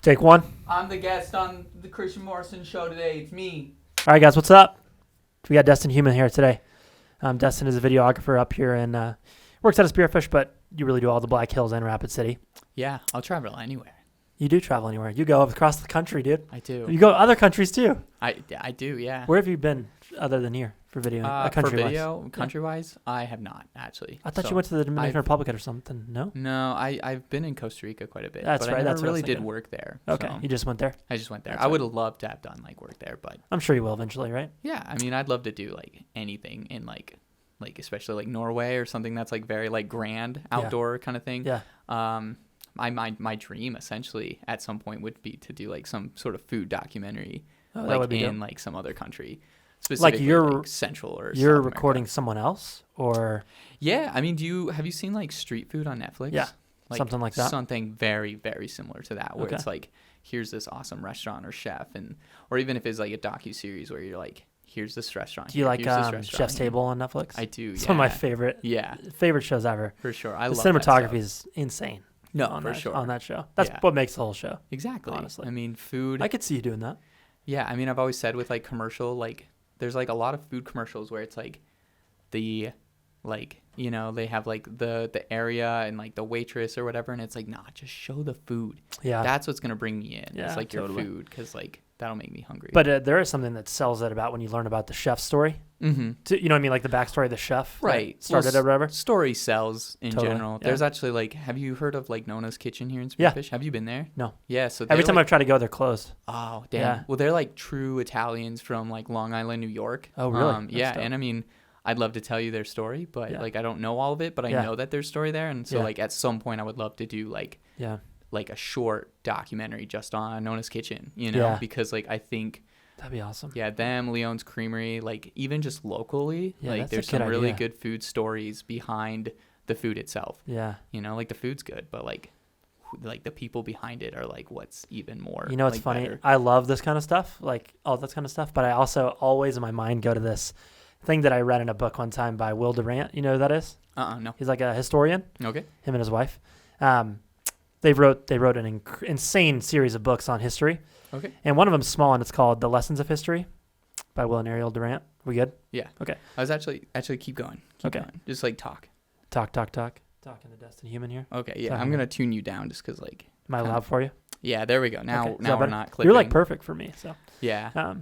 Take one. I'm the guest on the Christian Morrison show today. It's me. All right, guys, what's up? We got Destyn Humann here today. Destyn is a videographer up here and works at a Spearfish, but you really do all the Black Hills and Rapid City. Yeah, I'll travel anywhere. You do travel anywhere. You go across the country, dude. I do. You go other countries too. I do, yeah. Where have you been other than here for video? Country-wise, I have not, actually. I thought you went to the Dominican Republic or something. No? No, I've been in Costa Rica quite a bit. That's but right. I never That's what I was really did thinking. work there. Okay, so you just went there? I just went there. That's I right. would have loved to have done work there, but I'm sure you will eventually, right? yeah, I mean, I'd love to do anything in especially Norway or something that's very grand outdoor kind of thing. Yeah. My dream essentially at some point would be to do some sort of food documentary That would be in dope. some other country, specifically you're Central or You're South recording America. someone else or Yeah, I mean, have you seen street food on Netflix? Yeah, something like that. Something very, very similar to that, where Okay. it's here's this awesome restaurant or chef, or even if it's a docu-series where you're here's this restaurant. do you like here's this restaurant Chef's here. Table on Netflix? I do. It's Yeah. one of my favorite shows ever. For sure. The cinematography is insane. No, on for that, sure. on that show. That's Yeah. what makes the whole show. Exactly. Honestly. I mean, food. I could see you doing that. Yeah, I mean, I've always said with commercial, there's a lot of food commercials where it's the they have the area and the waitress or whatever, and it's nah, just show the food. Yeah. That's what's gonna bring me in. Yeah, It's your totally. food, because that'll make me hungry. But there is something that sells it about when you learn about the chef's story. mm-hmm. You know what I mean? Like the backstory of the chef. that Right. started or whatever. Story sells in Totally, general. yeah. There's actually have you heard of Nona's Kitchen here in Yeah. Spearfish? Have you been there? No. Yeah. So Every they're, time I've tried to go, they're closed. oh damn. Yeah. Well, they're true Italians from Long Island, New York. Oh, really? That's Yeah, dope. and I mean, I'd love to tell you their story, but Yeah. I don't know all of it, but I Yeah. know that there's story there, and so Yeah. at some point I would love to do Yeah. a short documentary just on Nona's Kitchen, Yeah. because I think That'd be awesome. them, Leon's Creamery, even just locally, Yeah, that's a there's good some really idea. good food stories behind the food itself. Yeah. The food's good, but the people behind it are what's even more. You know what's funny? better. I love this kind of stuff, all this kind of stuff, but I also always in my mind go to this thing that I read in a book one time by Will Durant. You know who that is? No. He's like a historian, Okay. him and his wife. They wrote an insane series of books on history. Okay. And one of them's small, and it's called The Lessons of History by Will and Ariel Durant. We good? Yeah. Okay. I was actually keep going. Keep Okay. going. Just talk. Talk. Talking to Destyn Humann here. Okay. Yeah. Sorry. I'm gonna tune you down just because Am I loud for you? Yeah. There we go. Now Okay. Is that we're better? not clipping. You're perfect for me. So Yeah.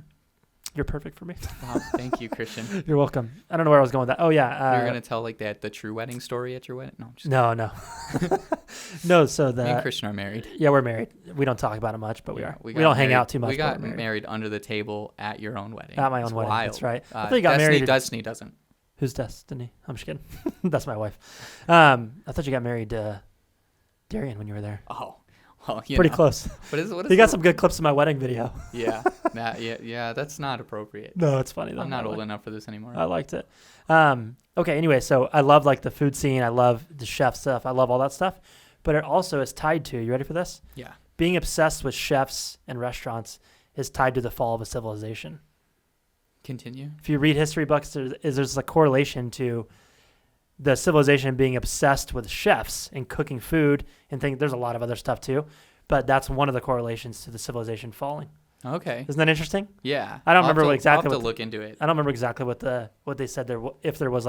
you're perfect for me. Wow, thank you, Christian. You're welcome. I don't know where I was going with that. Oh yeah. You're gonna tell the true wedding story at your wedding? No. Just No. No. So me and the Christian are married. yeah, we're married. We don't talk about it much, but we Yeah, are. We got don't hang married- out too much. We got but we're married. married under the table at your own wedding. At my It's own wedding. wild. That's right. I thought you got Destiny, married. Destiny doesn't. Who's Destiny? I'm just kidding. That's my wife. I thought you got married to Darian when you were there. Oh, well, Pretty close. What is You got some good clips of my wedding video. Yeah. Yeah. That's not appropriate. No, it's funny though. I'm not old enough for this anymore. I liked it. Okay, anyway, so I love the food scene. I love the chef stuff. I love all that stuff. But it also is tied to, you ready for this? Yeah. Being obsessed with chefs and restaurants is tied to the fall of a civilization. Continue. If you read history books, there's a correlation to the civilization being obsessed with chefs and cooking food and things. There's a lot of other stuff too, but that's one of the correlations to the civilization falling. Okay. Isn't that interesting? Yeah. I don't I'll remember have to- exactly I'll have what to look into it. I don't remember exactly what they said there, if there was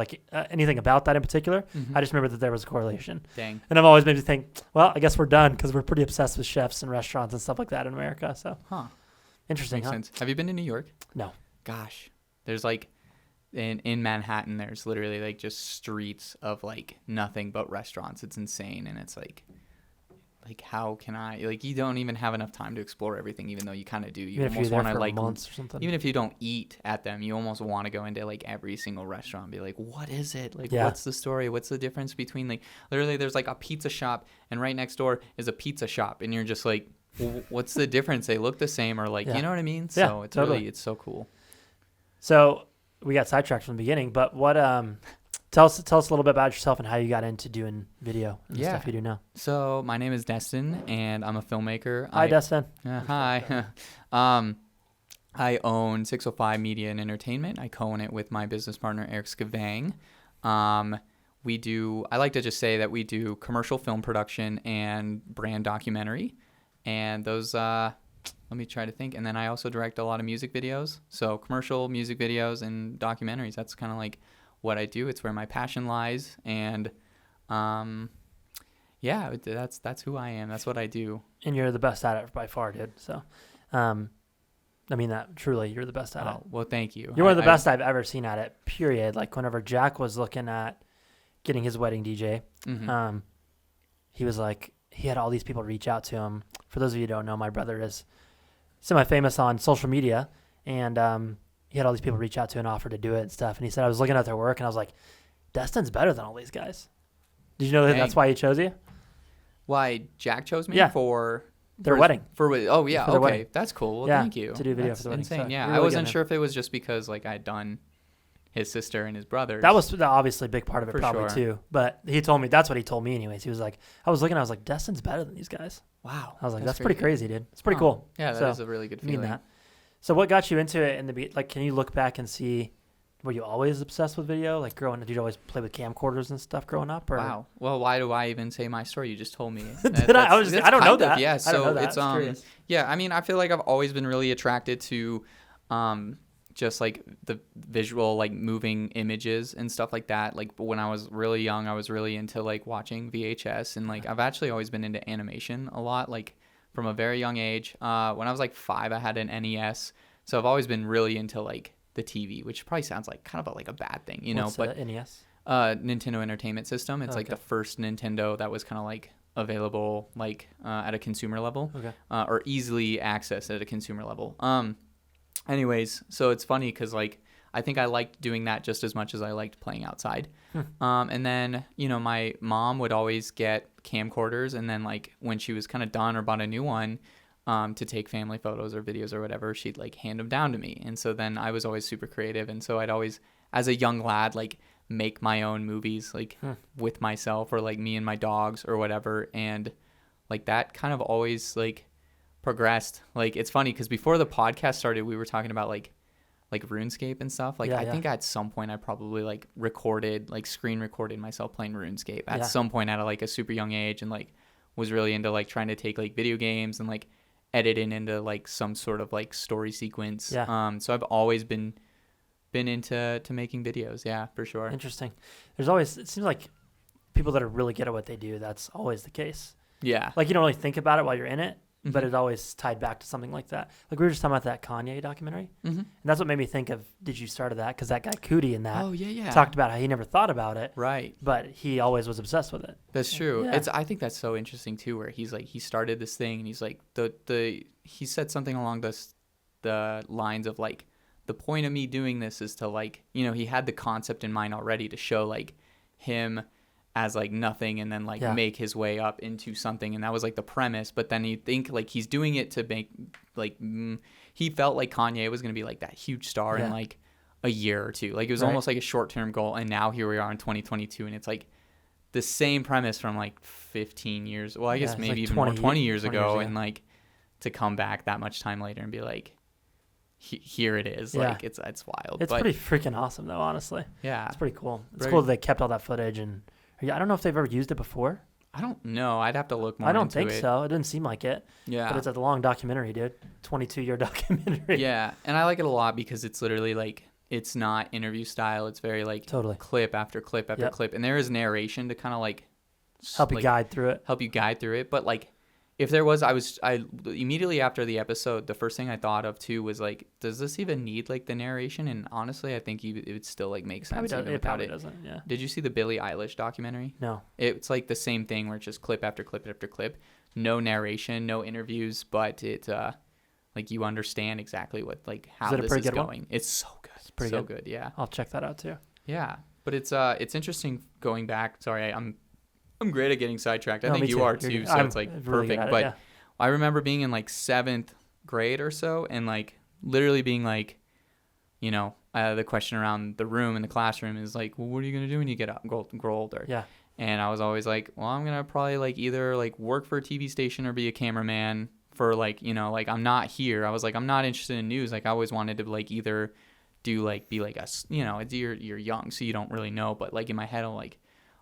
anything about that in particular. Mhm. I just remember that there was a correlation. Dang. And I've always made me think, well, I guess we're done because we're pretty obsessed with chefs and restaurants and stuff like that in America. So Huh. interesting, Makes huh? sense. Have you been to New York? No. Gosh. There's in Manhattan, there's literally just streets of nothing but restaurants. It's insane. And it's how can I, you don't even have enough time to explore everything, even though you kind of do. You Even if you're almost there want for to months or something. even if you don't eat at them, you almost want to go into every single restaurant and be like, what is it? Yeah. What's the story? What's the difference between literally there's a pizza shop and right next door is a pizza shop. And you're just well, what's the difference? They look the same or Yeah. you know what I mean? Yeah, So it's totally. it's so cool. So we got sidetracked from the beginning, but what tell us a little bit about yourself and how you got into doing video and the Yeah. stuff you do now. So my name is Destyn and I'm a filmmaker. Hi, Destyn. Hi. I own 605 Media and Entertainment. I co-own it with my business partner, Eric Scavang. I like to just say that we do commercial film production and brand documentary. And those, let me try to think. And then I also direct a lot of music videos. So commercial music videos and documentaries. That's kind of like what I do. It's where my passion lies. And yeah, that's who I am. That's what I do. And you're the best at it by far, dude. So, I mean that truly, you're the best at it. Well, thank you. You're one of the best I've ever seen at it, period. Like whenever Jack was looking at getting his wedding DJ, he was like, he had all these people reach out to him. For those of you who don't know, my brother is semi-famous on social media, and he had all these people reach out to and offer to do it and stuff. And he said, I was looking at their work, and I was like, Destyn's better than all these guys. Did you know that that's why he chose you? Why Jack chose me? Yeah. For their wedding. Oh, yeah. For their okay. wedding. That's cool. Well, yeah, thank you. To do video that's for the wedding. Insane. So yeah. really I wasn't sure if it was just because like I'd done his sister and his brother. That was obviously a big part of it, For probably sure. too. But he told me, that's what he told me anyways. He was like, I was like, Destyn's better than these guys. Wow. I was like, that's pretty crazy, dude. It's pretty Oh, cool. Yeah, that is a really good feeling. That. So what got you into it in the like? Can you look back and see? Were you always obsessed with video? Like growing up, did you always play with camcorders and stuff growing up? Or? Wow. Well, why do I even say my story? You just told me. Did I? I don't know that. Yeah. I don't know So that. it's yeah. I mean, I feel like I've always been really attracted to, just like the visual, like moving images and stuff like that. Like when I was really young, I was really into like watching VHS, and like I've actually always been into animation a lot. Like from a very young age. When I was like 5, I had an NES, so I've always been really into like the TV, which probably sounds like kind of like a bad thing, you know. What's but NES? Nintendo Entertainment System. It's like okay. the first Nintendo that was kind of like available like at a consumer level, Okay. Or easily accessed at a consumer level. Anyways, so it's funny because like I think I liked doing that just as much as I liked playing outside. And then, you know, my mom would always get camcorders, and then like when she was kind of done or bought a new one, to take family photos or videos or whatever, she'd like hand them down to me. And so then I was always super creative. And so I'd always, as a young lad, like make my own movies, like with myself or like me and my dogs or whatever. And like that kind of always like progressed. Like it's funny because before the podcast started, we were talking about like RuneScape and stuff. Like I think at some point I probably like screen recorded myself playing RuneScape at some point at like a super young age, and like was really into like trying to take like video games and like edit it into like some sort of like story sequence. So I've always been into making videos. Yeah, for sure. Interesting. There's always, it seems like people that are really good at what they do, that's always the case. Yeah. Like you don't really think about it while you're in it, but it's always tied back to something like that. Like we were just talking about that Kanye documentary, and that's what made me think of, did you start that? Because that guy Cootie in that talked about how he never thought about it, right? But he always was obsessed with it. That's true. Yeah. I think that's so interesting too, where he's like, he started this thing and he's like he said something along the lines of like, the point of me doing this is to like, you know, he had the concept in mind already to show like him as like nothing and then like make his way up into something, and that was like the premise. But then you think like he's doing it to make like he felt like Kanye was gonna be like that huge star in like a year or two. Like it was almost like a short-term goal, and now here we are in 2022, and it's like the same premise from like 15 years. Well, I guess maybe like even 20 years ago, and like to come back that much time later and be like, here it is. Like it's wild. It's pretty freaking awesome though, honestly. Yeah, it's pretty cool. It's cool that they kept all that footage, and I don't know if they've ever used it before. I don't know. I'd have to look more into it. I don't think so. It didn't seem like it. Yeah. But it's a long documentary, dude. 22-year documentary. Yeah. And I like it a lot because it's literally like, it's not interview style. It's very like clip after clip after clip. And there is narration to kind of like help you guide through it. But like, if there was, I immediately after the episode, the first thing I thought of too was like, does this even need like the narration? And honestly, I think it would still like make sense even without it. Doesn't, yeah. Did you see the Billie Eilish documentary? No. It's like the same thing where it's just clip after clip after clip, no narration, no interviews, but it like you understand exactly what like how this is going. It's so good. It's pretty good. Yeah. I'll check that out too. Yeah, but it's interesting going back. Sorry, I'm great at getting sidetracked. I think you are too, so it's like perfect. But I remember being in like 7th grade or so, and like literally being like, you know, the question around the room in the classroom is like, well, what are you gonna do when you grow older? Yeah. And I was always like, well, I'm gonna probably like either like work for a TV station or be a cameraman for like, you know, like I'm not here. I was like, I'm not interested in news. Like I always wanted to like either do like be like a, you know, you're young, so you don't really know, but like in my head I'm like,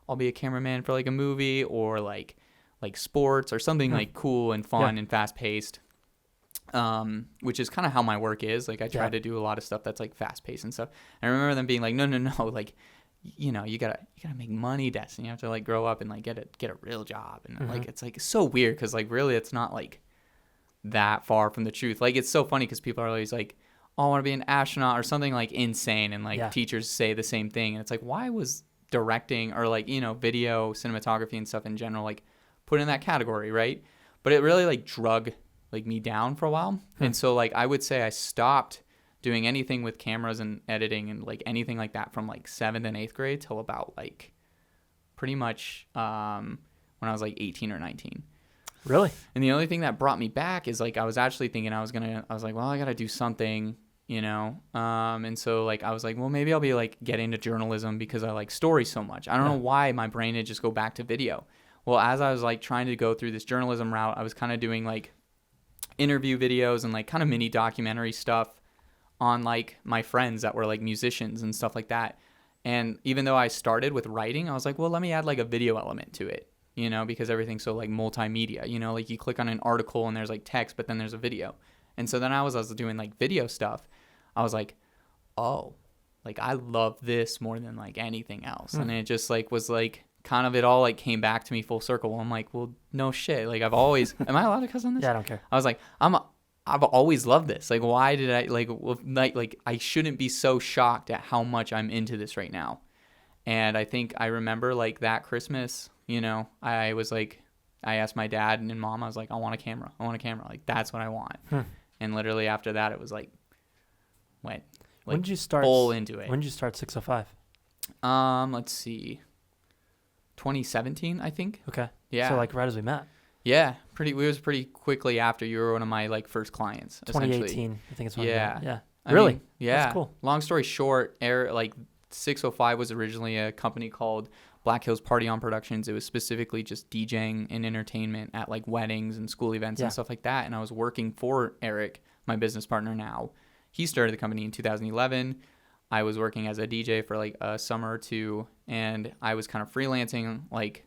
I'll be a cameraman for like a movie, or like like sports or something like cool and fun Yeah. and fast paced. Which is kind of how my work is. Like I try to do a lot of stuff that's like fast paced and stuff. I remember them being like, no, like, you know, you gotta make money, Destyn. You have to like grow up and like get a real job. And like, it's like so weird because like really it's not like that far from the truth. Like it's so funny because people are always like, oh, I want to be an astronaut or something like insane. And like teachers say the same thing. And it's like, why was directing or like, you know, video, cinematography and stuff in general, like put in that category, right? But it really like drug like me down for a while. And so like I would say I stopped doing anything with cameras and editing and like anything like that from like 7th and 8th grade till about like pretty much when I was like 18 or 19. Really? And the only thing that brought me back is like I was actually thinking I was like, well, I gotta do something, you know. And so like I was like, well, maybe I'll be like get into journalism because I like stories so much. I don't know why my brain would just go back to video. Well, as I was like trying to go through this journalism route, I was kind of doing like interview videos and like kind of mini documentary stuff on like my friends that were like musicians and stuff like that. And even though I started with writing, I was like, well, let me add like a video element to it, you know, because everything's so like multimedia, you know, like you click on an article and there's like text, but then there's a video. And so then I was doing like video stuff. I was like, oh, like I love this more than like anything else. And it just like was like kind of it all like came back to me full circle. I'm like, well, no shit. Like I've always, am I allowed to cuss on this? Yeah, I don't care. I was like, I've always loved this. Like, why did I like I shouldn't be so shocked at how much I'm into this right now. And I think I remember like that Christmas, you know, I was like, I asked my dad and mom, I was like, I want a camera. Like, that's what I want. And literally after that, it was like, went like when did you start full into it. When did you start 605? Let's see. 2017, I think. Okay. Yeah. So like right as we met. Yeah, it was pretty quickly after. You were one of my like first clients. 2018, I think it's when. Yeah. Yeah. I Really? mean, yeah. That's cool. Long story short, like 605 was originally a company called Black Hills Party On Productions. It was specifically just DJing and entertainment at like weddings and school events and stuff like that. And I was working for Eric, my business partner now. He started the company in 2011. I was working as a DJ for like a summer or two, and I was kind of freelancing, like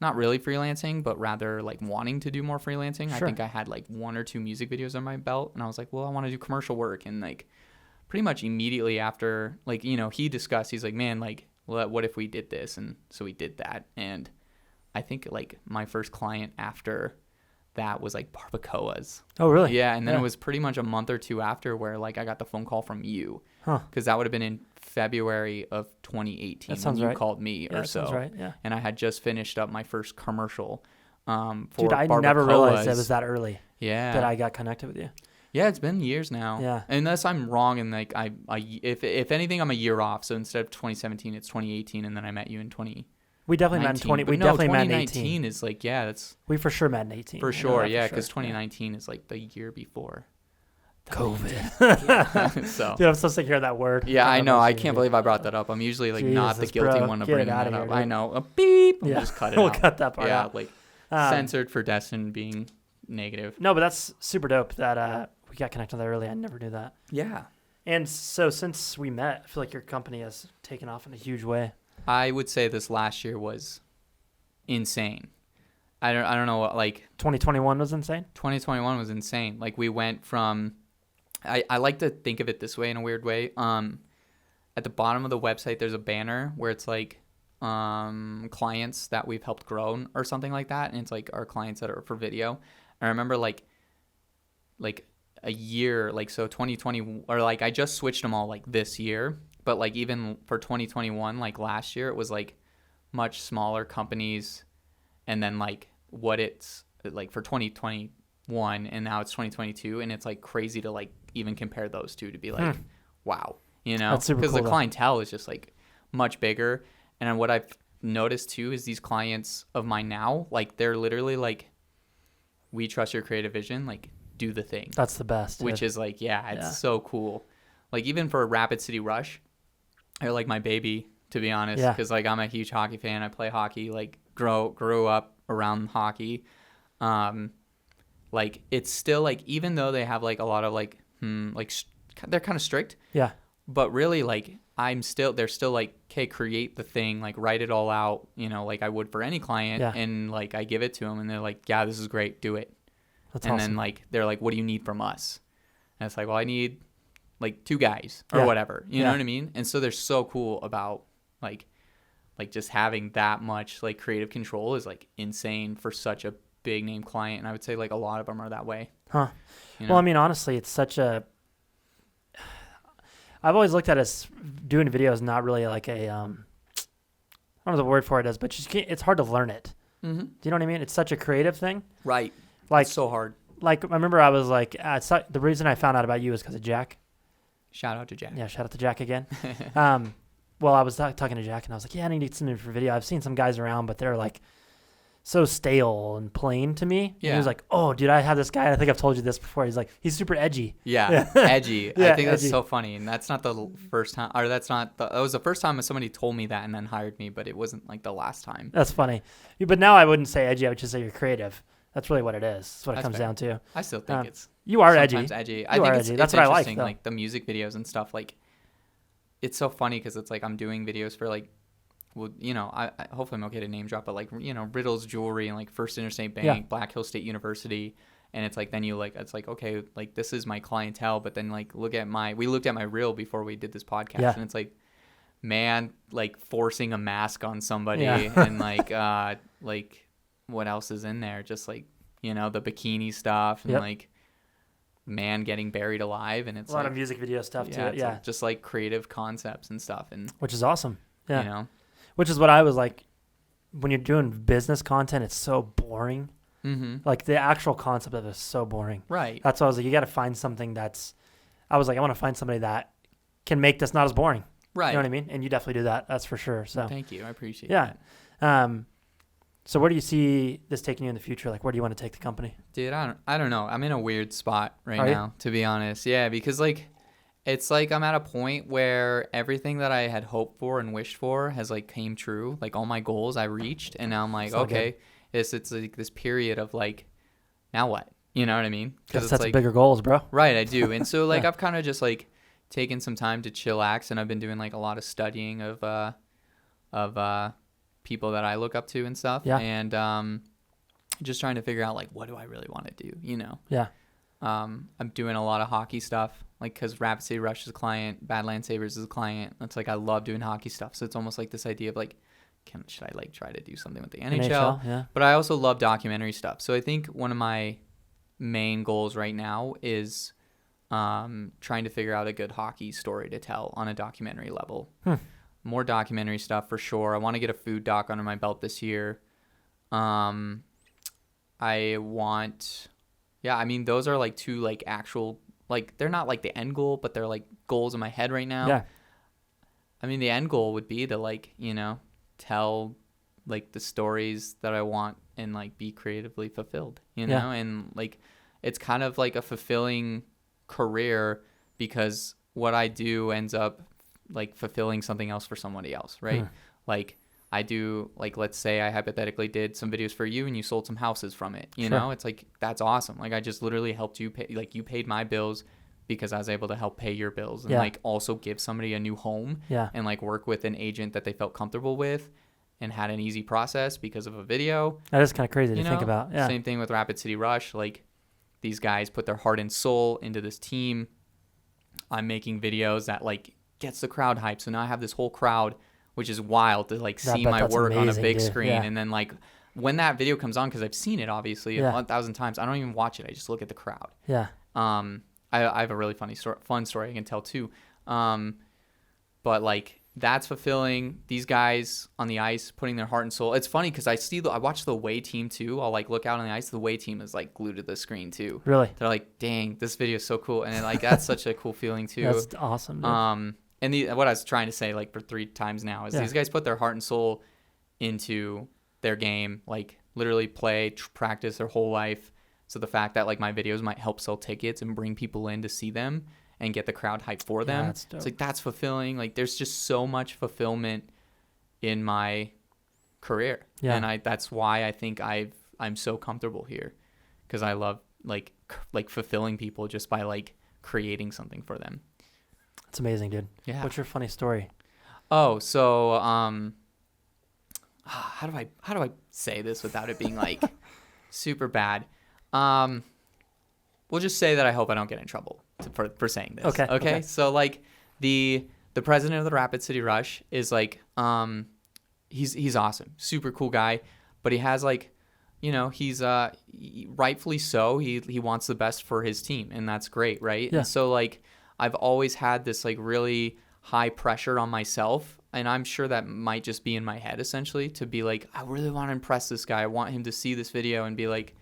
not really freelancing, but rather like wanting to do more freelancing. Sure. I think I had like 1 or 2 music videos on my belt, and I was like, well, I want to do commercial work. And like pretty much immediately after, like, you know, he's like, man, like, what if we did this? And so we did that. And I think like my first client after that was like Barbacoas. Oh, really? Yeah. And then it was pretty much a month or 2 after where like I got the phone call from you. Because that would have been in February of 2018 that sounds when you right. called me or so. That sounds right, yeah. And I had just finished up my first commercial for Dude, I Barbacoas. never realized it was that early that I got connected with you. Yeah, it's been years now. Yeah. Unless I'm wrong and like if anything, I'm a year off. So instead of 2017, it's 2018, and then I met you in 20. We definitely met in 20. But we no, definitely met in 2019 18. is like, yeah, that's We for sure met in 18. for I know sure. that Yeah, for because sure. 2019 is like the year before COVID. So Dude, I'm so sick of hearing that word. yeah, I know. I can't believe I brought that up. I'm usually like not the Jesus, guilty bro. one to Get it bring outta that here, up. dude. I know. A beep. We'll Yeah. just cut it We'll out. cut that part yeah, out. like Um, censored for Destyn being negative. No, but that's super dope that we got connected that early. I never knew that. Yeah. And so since we met, I feel like your company has taken off in a huge way. I would say this last year was insane. I don't know what, like 2021 was insane. 2021 was insane. Like we went from I like to think of it this way in a weird way. At the bottom of the website there's a banner where it's like clients that we've helped grow or something like that, and it's like our clients that are for video. I remember like a year, like so 2020, or like I just switched them all like this year, but like even for 2021, like last year, it was like much smaller companies, and then like what it's like for 2021, and now it's 2022, and it's like crazy to like even compare those two to be like, wow, you know, That's super because cool, the clientele is just like much bigger. And what I've noticed too is these clients of mine now, like they're literally like, we trust your creative vision, like do the thing. That's the best. Which dude. is like, yeah, it's so cool. Like even for Rapid City Rush, they're like my baby, to be honest, because like I'm a huge hockey fan. I play hockey, like grew up around hockey. Like it's still like, even though they have like a lot of like they're kind of strict. Yeah. but really like they're still like, okay, create the thing, like write it all out, you know, like I would for any client. Yeah. And like I give it to them and they're like, yeah, this is great, do it. That's and awesome. then like they're like, what do you need from us? And it's like, well, I need like 2 guys or whatever, you know what I mean? And so they're so cool about like just having that much like creative control is like insane for such a big name client. And I would say like a lot of them are that way. Huh. You know? Well, I mean, honestly, it's such a, I've always looked at it as doing videos not really like a, I don't know the word for it is, but just it's hard to learn it. Mm-hmm. Do you know what I mean? It's such a creative thing. Right. Like, it's so hard. Like, I remember I was like, the reason I found out about you is because of Jack. Shout out to Jack. Yeah, shout out to Jack again. Well, I was talking to Jack and I was like, yeah, I need something for video. I've seen some guys around, but they're like so stale and plain to me. Yeah. And he was like, oh, dude, I have this guy. I think I've told you this before. He's like, he's super edgy. Yeah, edgy. Yeah, I think that's edgy. so funny. And that's not the first time, or that was the first time somebody told me that and then hired me, but it wasn't like the last time. That's funny. But now I wouldn't say edgy. I would just say you're creative. That's really what it is. That's what it comes fair. down to. I still think it's You are sometimes edgy. I think are it's, edgy. it's That's what I like, interesting, though. like the music videos and stuff. Like, it's so funny because it's like I'm doing videos for like, well, you know, I hopefully I'm okay to name drop, but like, you know, Riddle's Jewelry and like First Interstate Bank, Yeah. Black Hill State University. And it's like, then you like, it's like, okay, like this is my clientele. But then like, we looked at my reel before we did this podcast. Yeah. And it's like, man, like forcing a mask on somebody Yeah. and like what else is in there? Just like, you know, the bikini stuff and Yep. like man getting buried alive. And it's A lot like, of music video stuff too. it's Yeah. like just like creative concepts and stuff. And, Which is awesome. Yeah. you know, Which is what I was like, when you're doing business content, it's so boring. mm-hmm. Like the actual concept of it is so boring. Right. That's why I was like, you got to find something I was like, I want to find somebody that can make this not as boring. Right. You know what I mean? And you definitely do that. That's for sure. So Thank you. I appreciate yeah. that. So where do you see this taking you in the future? Like, where do you want to take the company? Dude, I don't know. I'm in a weird spot right Are you? now, to be honest. Yeah, because like it's like I'm at a point where everything that I had hoped for and wished for has like came true. Like all my goals I reached, and now I'm like, So okay, it's like this period of like, now what? You know what I mean? Because it's that's like bigger goals, bro. right, I do. And so like Yeah. I've kind of just like taken some time to chillax, and I've been doing like a lot of studying of people that I look up to and stuff. Yeah. And just trying to figure out like, what do I really want to do? You know. Yeah. I'm doing a lot of hockey stuff, like because Rapid City Rush is a client, Badland Sabres is a client. It's like I love doing hockey stuff, so it's almost like this idea of like, should I like try to do something with the NHL? Yeah. But I also love documentary stuff. So I think one of my main goals right now is trying to figure out a good hockey story to tell on a documentary level. More documentary stuff for sure. I want to get a food doc under my belt this year. I mean, those are like 2 like actual, like they're not like the end goal, but they're like goals in my head right now. Yeah. I mean, the end goal would be to like, you know, tell like the stories that I want and like be creatively fulfilled, you know? Yeah. And like, it's kind of like a fulfilling career because what I do ends up like fulfilling something else for somebody else, right? Like I do, like, let's say I hypothetically did some videos for you and you sold some houses from it, you Sure. know? It's like, that's awesome. Like I just literally helped you pay, like you paid my bills because I was able to help pay your bills and Yeah. like also give somebody a new home Yeah. and like work with an agent that they felt comfortable with and had an easy process because of a video. That is kind of crazy to You think know? about. Yeah. Same thing with Rapid City Rush. Like these guys put their heart and soul into this team. I'm making videos that like gets the crowd hyped. So now I have this whole crowd, which is wild to like I see bet my that's work on a amazing, big dude. screen. Yeah. And then like when that video comes on, because I've seen it obviously Yeah. 1,000 times, I don't even watch it. I just look at the crowd. Yeah. I have a really fun story I can tell too. But like that's fulfilling. These guys on the ice putting their heart and soul. It's funny because I watch the away team too. I'll like look out on the ice. The away team is like glued to the screen too. Really. They're like, dang, this video is so cool. And then, like that's such a cool feeling too. That's awesome. Dude. And what I was trying to say like for 3 times now is Yeah. these guys put their heart and soul into their game, like literally play, practice their whole life. So the fact that like my videos might help sell tickets and bring people in to see them and get the crowd hyped for them. that's dope. It's like, that's fulfilling. Like there's just so much fulfillment in my career. Yeah. And that's why I think I'm so comfortable here because I love like fulfilling people just by like creating something for them. That's amazing, dude. Yeah. What's your funny story? Oh, so how do I say this without it being like super bad? We'll just say that I hope I don't get in trouble for saying this. Okay. So like the president of the Rapid City Rush is like he's awesome, super cool guy, but he has like, you know, he's rightfully so. He wants the best for his team, and that's great, right? Yeah. And so like I've always had this like really high pressure on myself, and I'm sure that might just be in my head essentially, to be like, I really want to impress this guy. I want him to see this video and be like,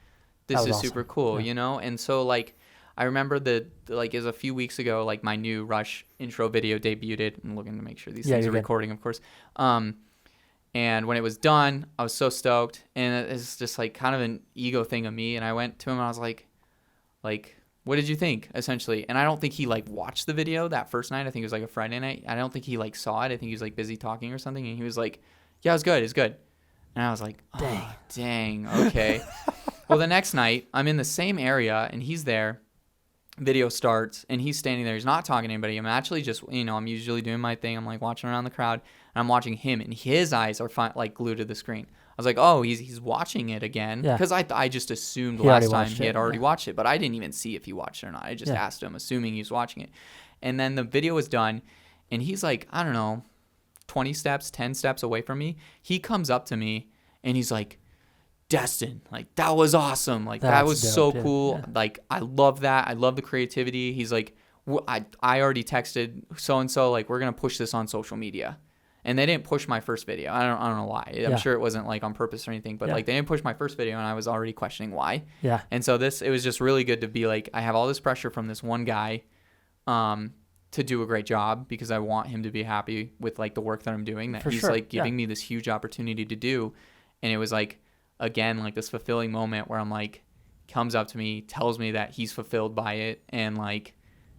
this is awesome. super cool, Yeah. you know? And so like I remember it was a few weeks ago, like my new Rush intro video debuted. I'm looking to make sure these things are recording, of course. And when it was done, I was so stoked, and it's just like kind of an ego thing of me. And I went to him and I was like, what did you think, essentially? And I don't think he like watched the video that first night. I think it was like a Friday night. I don't think he like saw it. I think he was like busy talking or something. And he was like, yeah, it was good. It's good. And I was like, dang. Okay. Well, the next night I'm in the same area and he's there. Video starts and he's standing there. He's not talking to anybody. I'm actually just, you know, I'm usually doing my thing. I'm like watching around the crowd and I'm watching him, and his eyes are like glued to the screen. I was like, oh, he's watching it again. Because I just assumed last time he had already watched it, but I didn't even see if he watched it or not. I just asked him, assuming he was watching it. And then the video was done, and he's like, I don't know, 10 steps away from me. He comes up to me and he's like, Destyn, like, that was awesome. Like, that was dope, so cool. Yeah. Like, I love that. I love the creativity. He's like, I already texted so-and-so, like, we're going to push this on social media. And they didn't push my first video. I don't know why. I'm sure it wasn't like on purpose or anything, but like they didn't push my first video, and I was already questioning why. Yeah. And so it was just really good to be like, I have all this pressure from this one guy to do a great job, because I want him to be happy with like the work that I'm doing, that he's like giving me this huge opportunity to do. And it was like, again, like this fulfilling moment where I'm like, comes up to me, tells me that he's fulfilled by it, and like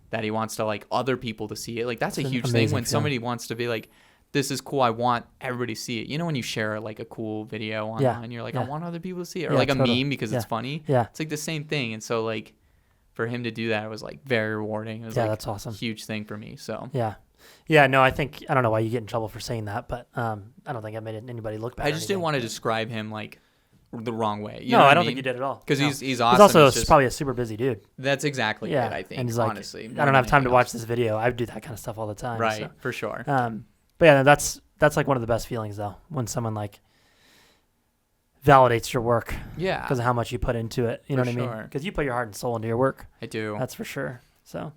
that he wants to like other people to see it. Like that's a huge thing when somebody wants to be like, this is cool, I want everybody to see it. You know, when you share like a cool video online, you're like, I want other people to see it, or like a meme because it's funny. Yeah. It's like the same thing. And so like for him to do that, it was like very rewarding. It was like that's awesome. A huge thing for me. So no, I don't know why you get in trouble for saying that, but I don't think I made anybody look bad. I just didn't want to describe him like the wrong way. You know I don't think you did at all. Because he's awesome. He's also probably a super busy dude. That's exactly it, I think, and he's honestly. Like, I don't have time to watch this video. I do that kind of stuff all the time. Right, so. For sure. But yeah, that's like one of the best feelings, though, when someone like validates your work. Yeah. Because of how much you put into it. You know what I mean? Because you put your heart and soul into your work. I do. That's for sure. So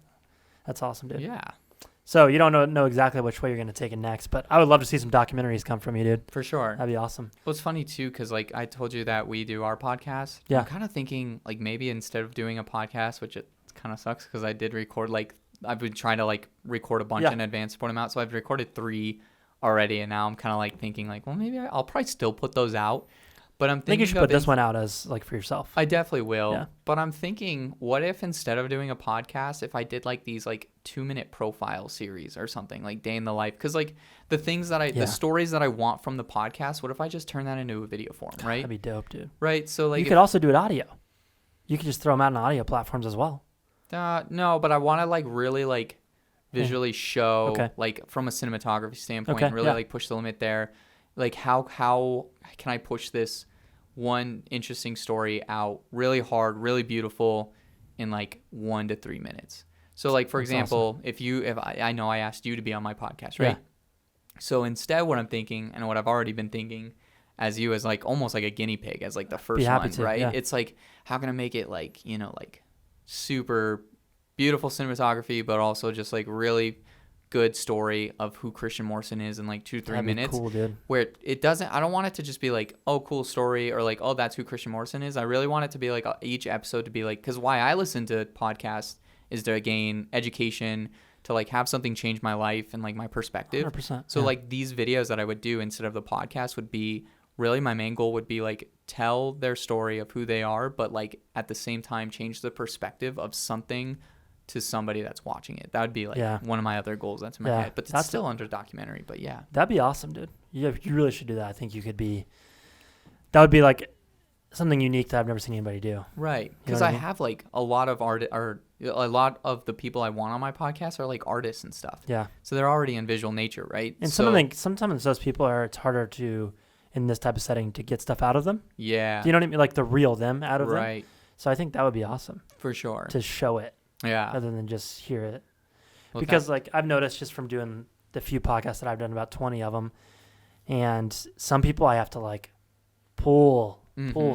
that's awesome, dude. Yeah. So you don't know exactly which way you're going to take it next, but I would love to see some documentaries come from you, dude. For sure. That'd be awesome. Well, it's funny, too, because like I told you that we do our podcast. Yeah. I'm kind of thinking like maybe instead of doing a podcast, which it kind of sucks because I did record like I've been trying to like record a bunch in advance to put them out. So I've recorded 3 already, and now I'm kind of like thinking like, well, maybe I'll probably still put those out. But I'm thinking I think you should put this one out as like for yourself. I definitely will. Yeah. But I'm thinking, what if instead of doing a podcast, if I did like these like 2-minute profile series or something, like day in the life? Because like the things that the stories that I want from the podcast, what if I just turn that into a video form, right? That'd be dope, dude. Right. So like you could also do it audio. You could just throw them out on audio platforms as well. No, but I want to like really like visually show like from a cinematography standpoint, really like push the limit there. Like how can I push this one interesting story out really hard, really beautiful in like 1 to 3 minutes? So like, for example, awesome. if I know I asked you to be on my podcast, right? Yeah. So instead what I'm thinking, and what I've already been thinking as you, as like almost like a guinea pig, as like the first one, right? Yeah. It's like, how can I make it like, you know, like super beautiful cinematography, but also just like really good story of who Christian Morrison is in like 2-3 minutes. Cool, dude. Where it doesn't, I don't want it to just be like, oh, cool story, or like, oh, that's who Christian Morrison is. I really want it to be like each episode to be like, because why I listen to podcasts is to gain education, to like have something change my life and like my perspective. 100%. So like these videos that I would do instead of the podcast would be really, my main goal would be like tell their story of who they are, but like at the same time change the perspective of something to somebody that's watching it. That would be like one of my other goals that's in my head, but it's still under documentary. But yeah, that'd be awesome, dude. You really should do that. I think you could be, that would be like something unique that I've never seen anybody do. Right. You know Because what I I mean? have like a lot of a lot of the people I want on my podcast are like artists and stuff. Yeah. So they're already in visual nature, right? And so, sometimes those people it's harder to, in this type of setting, to get stuff out of them. yeah. Do you know what I mean? Like the real them out of them. Right. So I think that would be awesome For sure. to show it Yeah. rather than just hear it. Well, Because like I've noticed just from doing the few podcasts that I've done, about 20 of them, and some people I have to like pull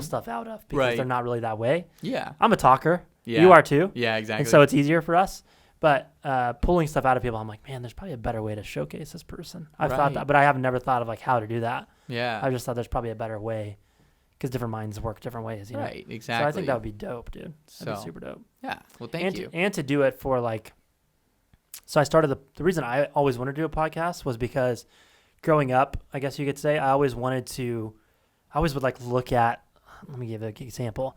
stuff out of because Right. they're not really that way. Yeah. I'm a talker. Yeah. You are too. Yeah, exactly. And so it's easier for us. But pulling stuff out of people, I'm like, man, there's probably a better way to showcase this person. I've thought Right. that, but I have never thought of like how to do that. yeah. I just thought there's probably a better way because different minds work different ways, you know? Right. Exactly. So I think that would be dope, dude. That'd be So, super dope. yeah. Well, thank you. And to do it for like, so I started the reason I always wanted to do a podcast was because growing up, I guess you could say, I always would like look at, let me give you an example.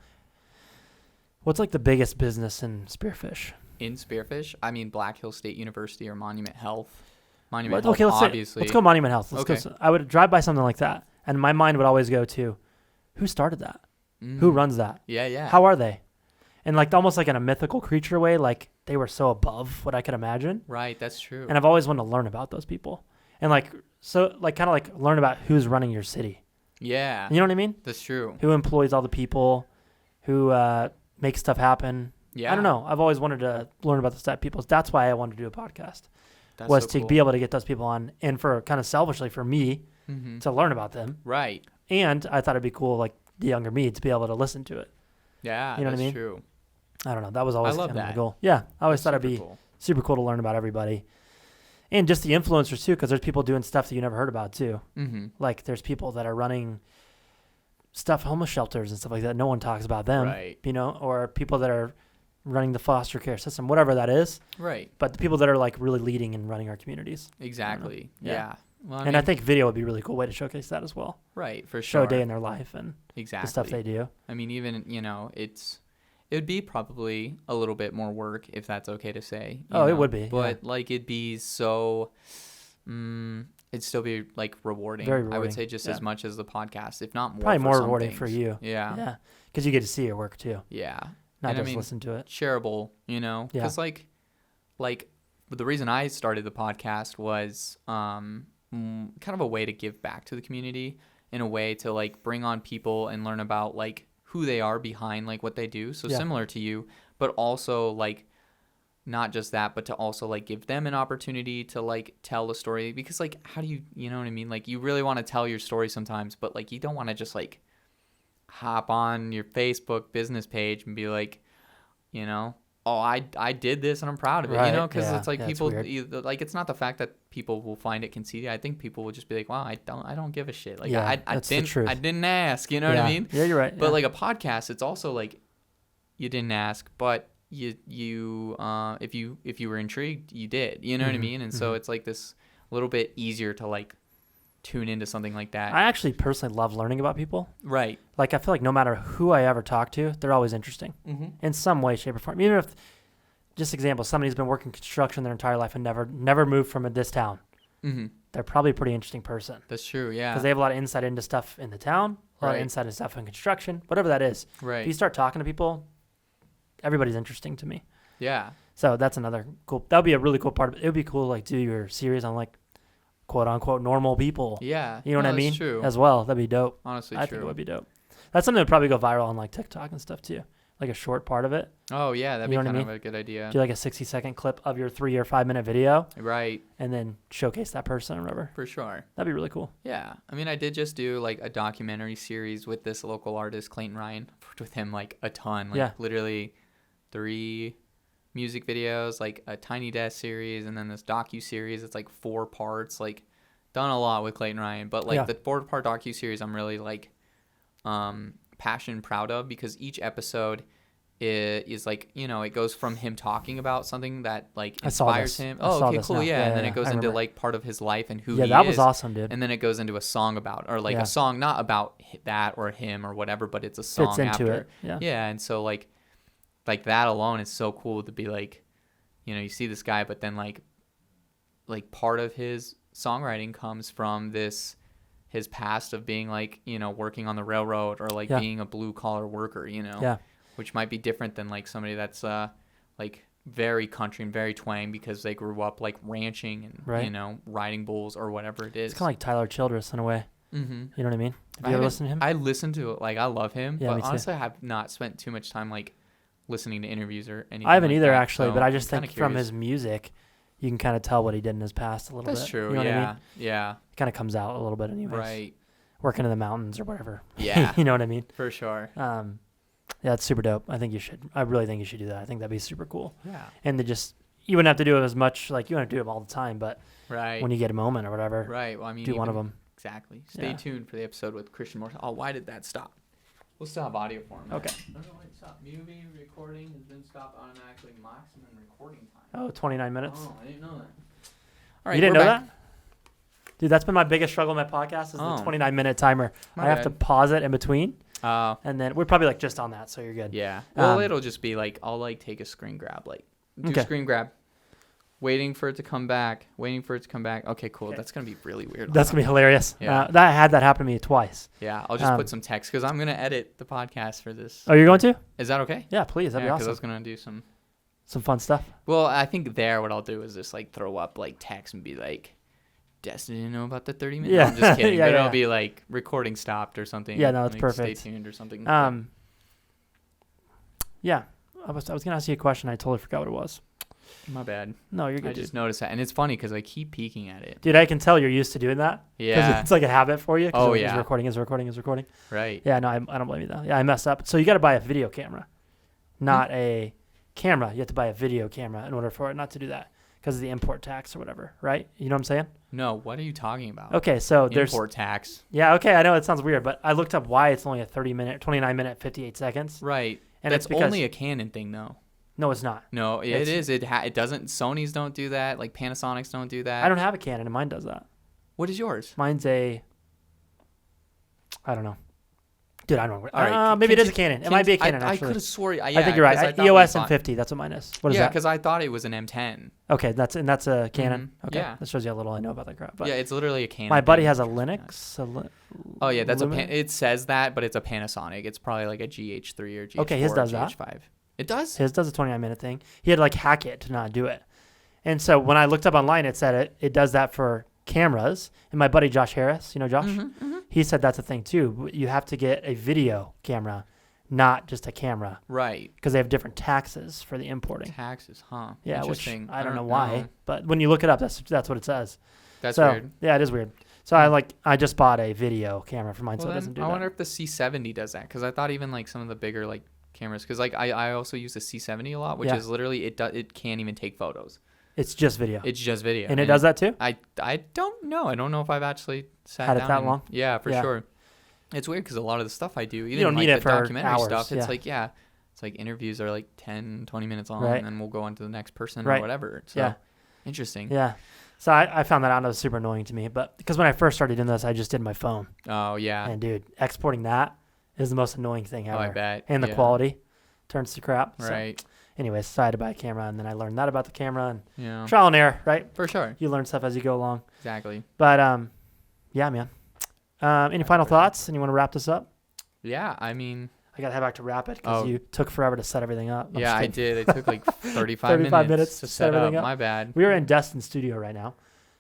What's like the biggest business in spearfish? In Spearfish, I mean Black Hill State University or Monument Health. Monument Well, Health, okay, obviously. let's go Monument Health. Okay. I would drive by something like that, and my mind would always go to, who started that? Who runs that? Yeah, yeah. How are they? And like almost like in a mythical creature way, like they were so above what I could imagine. Right, that's true. And I've always wanted to learn about those people, and like so like kind of like learn about who's running your city. Yeah, You know what I mean? that's true. Who employs all the people, who makes stuff happen. Yeah. I don't know. I've always wanted to learn about those type of people. That's why I wanted to do a podcast. That's Was so to cool. be able to get those people on, and for kind of selfishly for me Mhm. to learn about them. Right. And I thought it'd be cool, like the younger me, to be able to listen to it. Yeah, You know what I that's mean? true. I don't know. That was always love kind of that. the goal. Yeah, I always That's thought it'd be super cool. super cool to learn about everybody, and just the influencers too, because there's people doing stuff that you never heard about too. Mhm. Like there's people that are running stuff, homeless shelters and stuff like that. No one talks about them, Right. you know, or people that are running the foster care system, whatever that is. Right. But the people that are like really leading and running our communities. Exactly. Yeah. Yeah. Well, And I think video would be a really cool way to showcase that as well. right, for Show sure. a day in their life and Exactly. the stuff they do. I mean, even, it would be probably a little bit more work, if that's okay to say. Oh, it would be, But like it'd be so it'd still be like rewarding. Very I would rewarding, say just yeah. as much as the podcast, if not more. Probably for more some rewarding for things. you. Yeah. Yeah. Because you get to see your work too, Yeah. not And I just mean, listen to it. shareable, Yeah. because like the reason I started the podcast was kind of a way to give back to the community, in a way to like bring on people and learn about like who they are behind like what they do. So Yeah. similar to you, but also like not just that, but to also like give them an opportunity to like tell a story, because like how do you know what I mean? Like you really want to tell your story sometimes, but like you don't want to just like hop on your Facebook business page and be like, oh, I did this and I'm proud of it, Right, because yeah, it's like yeah, it's people weird. like, it's not the fact that people will find it conceited. I think people will just be like, wow, I don't give a shit. Like Yeah, I that's the didn't truth. I didn't ask, you know what Yeah. I mean? Yeah, you're right. But yeah. like a podcast, it's also like you didn't ask, but you if you were intrigued, you did. You know what I Mhm, mean? And so mhm. it's like this little bit easier to like tune into something like that. I actually personally love learning about people. Right. Like I feel like no matter who I ever talk to, they're always interesting Mm-hmm. in some way, shape, or form. Even if, just example, somebody's been working construction their entire life and never moved from this town, Mm-hmm. they're probably a pretty interesting person That's true. Yeah. because they have a lot of insight into stuff in the town, a lot of Right. insight into stuff in construction, whatever that is. If you Right. start talking to people, everybody's interesting to me. Yeah. So that's another cool. That would be a really cool part of it. It would be cool, like do your series on like quote unquote normal people. Yeah. You know what No, I mean? That's true. As well, that'd be dope. Honestly, I true. think it would be dope. That's something that would probably go viral on like TikTok and stuff too. Like a short part of it. Oh yeah, that'd You be know what I kind of mean? a good idea. Do like a 60-second clip of your 3 or 5 minute video Right. and then showcase that person or whatever. For sure. That'd be really cool. Yeah. I mean, I did just do like a documentary series with this local artist, Clayton Ryan. Worked with him like a ton. Like Yeah. literally 3 music videos, like a Tiny Desk series, and then this docu-series. It's like 4 parts. Like done a lot with Clayton Ryan. But like Yeah. the 4-part docu-series I'm really like passionate and proud of, because each episode is like, it goes from him talking about something that like I saw inspires this. him. I Oh, saw okay, this cool. now. Yeah. Yeah, And then yeah, it goes I into remember. like part of his life and who Yeah, he that is. was awesome, dude. And then it goes into a song about, or like Yeah. a song not about that or him or whatever, but it's a song Fits into after. it. Yeah. Yeah, and so like that alone is so cool to be like, you see this guy, but then like part of his songwriting comes from this his past of being like, you know, working on the railroad or like being a blue collar worker, you know, which might be different than like somebody that's like very country and very twang because they grew up like ranching and, you know, riding bulls or whatever it is. It's kind of like Tyler Childress in a way. Mm-hmm. You know what I mean? Have you ever listened to him? I listened to it. Like, I love him. Yeah, but honestly, I have not spent too much time like listening to interviews or anything. I haven't like either, that, actually, so but I just I'm think kinda from his music, you can kind of tell what he did in his past a little bit. That's true. You know what I mean? Yeah. It kind of comes out a little bit anyways. Right. Working in the mountains or whatever. Yeah. You know what I mean? For sure. Yeah, it's super dope. I think you should. I really think you should do that. I think that'd be super cool. Yeah. And you wouldn't have to do it as much. Like, you wouldn't have to do them all the time, but right. when you get a moment or whatever, right. Well, I mean, do one of them. Exactly. Stay tuned for the episode with Christian Morse. Oh, why did that stop? We'll still have audio for him. Okay. No, wait, stop. Movie recording has been stopped automatically. Maximum recording time. Oh, 29 minutes. Oh, I didn't know that. All right, you didn't know back. that? Dude, that's been my biggest struggle in my podcast is the 29-minute timer. I have to pause it in between. And then we're probably like just on that, so you're good. Yeah. Well, it'll just be like, I'll like take a screen grab, like do screen grab. Waiting for it to come back. Okay, cool. That's going to be really weird. That's going to be hilarious. Yeah. I had that happen to me twice. Yeah, I'll just put some text because I'm going to edit the podcast for this. Oh, you're going to? Is that okay? Yeah, please. That'd be awesome. Because I was going to do some fun stuff. Well, I think what I'll do is just like throw up like text and be like, Destyn didn't know about the 30 minutes. Yeah. I'm just kidding. Yeah, but yeah. it'll be like recording stopped or something. Yeah, no, that's like, perfect. Stay tuned or something. Yeah. I was going to ask you a question. I totally forgot what it was. My bad. No, you're good. I just noticed that. And it's funny because I keep peeking at it. Dude, I can tell you're used to doing that. Yeah. Because it's like a habit for you. Oh, It's yeah. recording. Right. Yeah, no, I don't blame you though. Yeah, I messed up. So you got to buy a video camera, not a camera. You have to buy a video camera in order for it not to do that because of the import tax or whatever, right? You know what I'm saying? No, what are you talking about? Okay, so there's import tax. Yeah, okay, I know it sounds weird, but I looked up why it's only a 29-minute, 58 seconds. Right. And that's it's because, only a Canon thing, though. No, it's not. No, it is. It doesn't. Sony's don't do that. Like Panasonics don't do that. I don't have a Canon, and mine does that. What is yours? Mine's I don't know. Dude, I don't know. All right, maybe it is a Canon. It might be a Canon, I actually. could have swore. Yeah, I think you're right. EOS M50, that's what mine is. What is that? Yeah, because I thought it was an M10. Okay, that's a Canon. Mm-hmm. Okay, yeah. That shows you how little I know about that crap. But yeah, it's literally a Canon. my buddy has a Linux. Oh yeah, that's it says that, but it's a Panasonic. It's probably like a GH3 or GH4 okay, his does or that. GH5. It does? His does a 29-minute thing. He had to like hack it to not do it. And so when I looked up online, it said it does that for cameras. And my buddy Josh Harris, you know Josh? He said that's a thing too. You have to get a video camera, not just a camera. Right. Because they have different taxes for the importing. Taxes, huh? Yeah, which Interesting. I don't know why. But when you look it up, that's what it says. That's weird. Yeah, it is weird. So I just bought a video camera for mine, so it doesn't do that. I wonder if the C70 does that, because I thought even like some of the bigger like cameras, because like I also use the C70 a lot, which is literally it can't even take photos. It's just video. And it does that too? I don't know. I don't know if I've actually had it that long. Yeah, for sure. It's weird because a lot of the stuff I do, even you don't like need the it for documentary hours, stuff, it's like interviews are like 10, 20 minutes long, and then we'll go on to the next person or whatever. So interesting. Yeah. So I found that out, and it was super annoying to me. But because when I first started doing this, I just did my phone. Oh, yeah. And, dude, exporting that is the most annoying thing ever. Oh, I bet. And the quality turns to crap. Right. So, anyways, so I had to buy a camera, and then I learned that about the camera. And trial and error, right? For sure. You learn stuff as you go along. Exactly. But, yeah, man. Any final thoughts? And you want to wrap this up? Yeah, I mean... I got to head back to Rapid because you took forever to set everything up. Yeah, I did. It took like 35 minutes to set up. My bad. We are in Destyn's studio right now.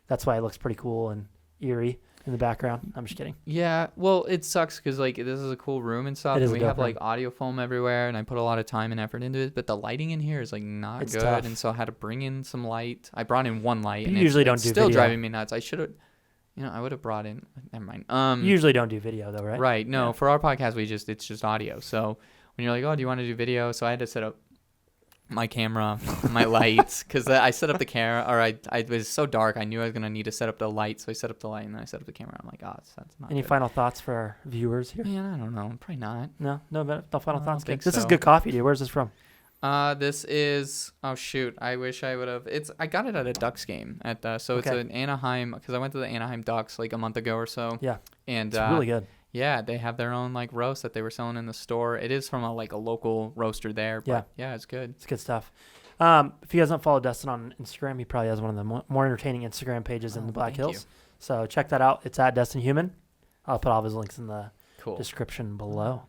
That's why it looks pretty cool and eerie in the background. I'm just kidding. Yeah, well, it sucks because like this is a cool room and stuff. And we have like audio foam everywhere, and I put a lot of time and effort into it. But the lighting in here is like not good, tough. And so I had to bring in some light. I brought in one light, and you usually don't do still video. Driving me nuts. I should have. I would have brought in. Never mind. You usually don't do video though, right? Right. No, for our podcast, it's just audio. So when you're like, oh, do you want to do video? So I had to set up my camera, my lights, because I set up the camera, or it was so dark, I knew I was going to need to set up the light, so I set up the light, and then I set up the camera. I'm like, oh, that's not Any good. final thoughts for our viewers here? Yeah, I don't know. Probably not. No final thoughts? This so. is good coffee, dude. Where's this from? This is, oh, shoot. I wish I would have. I got it at a Ducks game. It's an Anaheim, because I went to the Anaheim Ducks like a month ago or so. Yeah. And it's really good. Yeah, they have their own like roast that they were selling in the store. It is from a local roaster there. But yeah, it's good. It's good stuff. If you guys don't follow Destyn on Instagram, he probably has one of the more entertaining Instagram pages in the Black Hills. So check that out. It's at Destyn Humann. I'll put all of his links in the Cool. description below.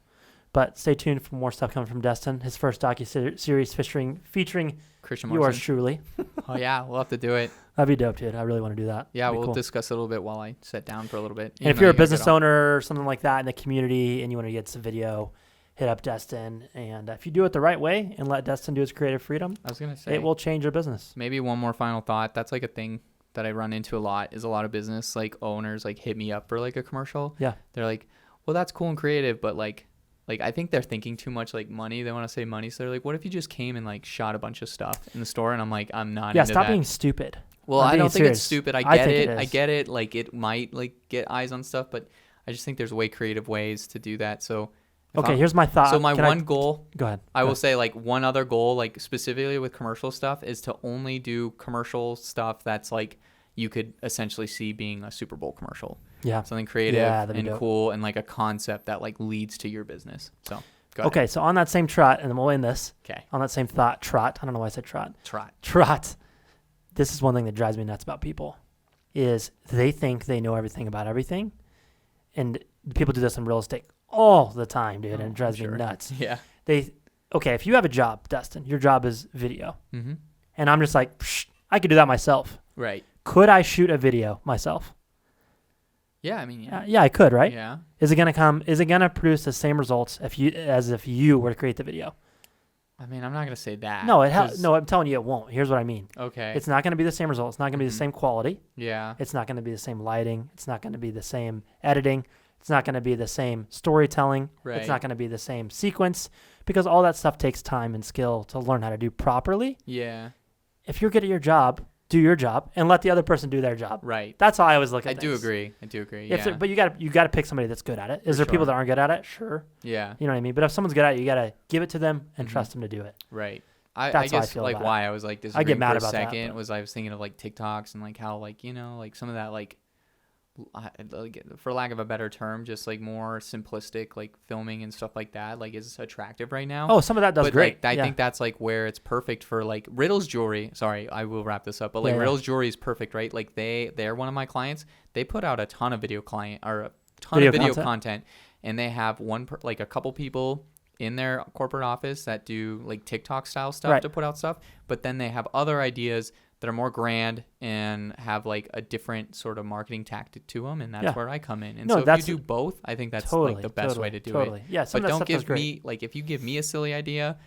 But stay tuned for more stuff coming from Destyn. His first docu-series featuring Christian yours Morrison. truly. Oh yeah, we'll have to do it. That'd be dope, dude. I really want to do that. Yeah, That'd be we'll cool. discuss it a little bit while I sit down for a little bit. And if you're a business owner or something like that in the community and you want to get some video, hit up Destyn. And if you do it the right way and let Destyn do his creative freedom, I was gonna say it will change your business. maybe one more final thought. That's like a thing that I run into a lot. Is a lot of business like owners like hit me up for like a commercial. Yeah. They're like, well, that's cool and creative, but like I think they're thinking too much like money. They want to say money, so they're like, what if you just came and like shot a bunch of stuff in the store? And I'm like, I'm not. Yeah, into stop that. being stupid. Well, I'm I being don't think serious. it's stupid. I I get think it. it I is. get it. Like it might like get eyes on stuff, but I just think there's way creative ways to do that. So Okay, here's my thought. So my Can one goal, Go ahead. I Go will ahead. say like one other goal, like specifically with commercial stuff, is to only do commercial stuff that's like you could essentially see being a Super Bowl commercial. Yeah. Something creative Yeah, that'd be and dope. cool and like a concept that like leads to your business. So go ahead. Okay, so on that same trot, and then we'll end this. Okay. On that same thought, trot. I don't know why I said trot. Trot. Trot. This is one thing that drives me nuts about people, is they think they know everything about everything, and people do this in real estate all the time, dude, and it drives me nuts. Yeah. Okay, if you have a job, Destyn, your job is video, Mm-hmm. and I'm just like, psh, I could do that myself. Right. Could I shoot a video myself? Yeah. I mean, yeah. Yeah, I could, right? Yeah. Is it gonna produce the same results as if you were to create the video? I mean, I'm not gonna say that. No, 'cause- no, I'm telling you it won't. Here's what I mean. Okay. It's not gonna be the same result. It's not gonna be the Mhm. same quality. Yeah. It's not gonna be the same lighting. It's not gonna be the same editing. It's not gonna be the same storytelling. Right. It's not gonna be the same sequence, because all that stuff takes time and skill to learn how to do properly. Yeah. If you're good at your job, do your job and let the other person do their job. Right. That's how I always look at I things. do agree. If Yeah. but you got to pick somebody that's good at it. Is For there people sure. that aren't good at it? Sure. Yeah. You know what I mean? But if someone's good at it, you got to give it to them and Mhm. trust them to do it. Right. I That's how I guess feel like about why I was like I get disagreeing mad for a about that, second but- was I was thinking of like TikToks and like how like like some of that like for lack of a better term, just like more simplistic like filming and stuff like that like is attractive right now. Oh, some of that does but great. like, I Yeah. think that's like where it's perfect for like Riddle's jewelry. Sorry, I will wrap this up. But like Yeah. Riddle's jewelry is perfect, right? Like they're one of my clients. They put out a ton of video content, and they have like a couple people in their corporate office that do like TikTok style stuff Right. to put out stuff. But then they have other ideas that are more grand and have like a different sort of marketing tactic to them, and that's Yeah. where I come in. And No, so if that's you do both, I think that's totally like the best way to do it. Yeah, some But of that don't stuff does give great. me like if you give me a silly idea,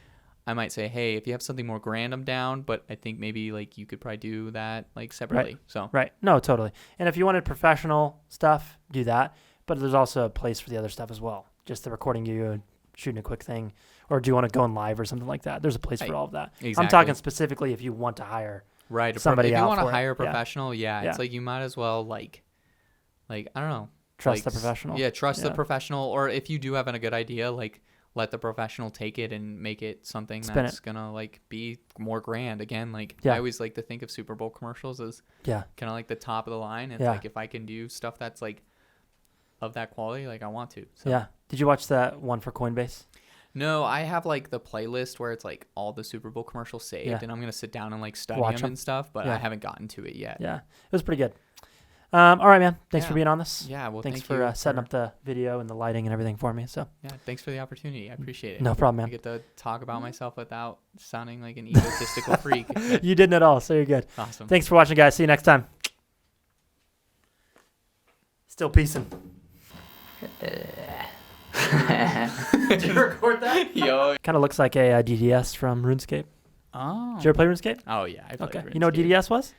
I might say, hey, if you have something more grand, I'm down. But I think maybe like you could probably do that like separately. So Right. No, totally. And if you wanted professional stuff, do that. But there's also a place for the other stuff as well. Just the recording you and shooting a quick thing. Or do you want to go in live or something like that? There's a place for Right. all of that. Exactly. I'm talking specifically if you want to hire. right, somebody if you out want to for it. hire a Yeah. professional, yeah, Yeah. it's like you might as well like I don't know, Trust like, the professional. Yeah, trust the Yeah. professional. Or if you do have a good idea, like let the professional take it and make it something Spin that's gonna like be more grand. Again, like Yeah. I always like to think of Super Bowl commercials as Yeah. kind of like the top of the line. It's Yeah. like if I can do stuff that's like of that quality, like I want to. So. Yeah. Did you watch that one for Coinbase? No, I have like the playlist where it's like all the Super Bowl commercials saved, Yeah. and I'm gonna sit down and like study Watch them 'em. and stuff, but Yeah. I haven't gotten to it yet. Yeah. It was pretty good. All right, man. Thanks for Yeah. being on this. Yeah, well, Thanks thank for you setting up the video and the lighting and everything for me. So Yeah, thanks for the opportunity. I appreciate it. no problem, I man. get to talk about myself without sounding like an egotistical freak. You didn't at all, so you're good. Awesome. Thanks for watching, guys. See you next time. Still peacing. Did you record that? Yo. Kind of looks like a DDS from RuneScape. Oh. Did you ever play RuneScape? Oh yeah. I played Okay. You know what RuneScape. DDS was?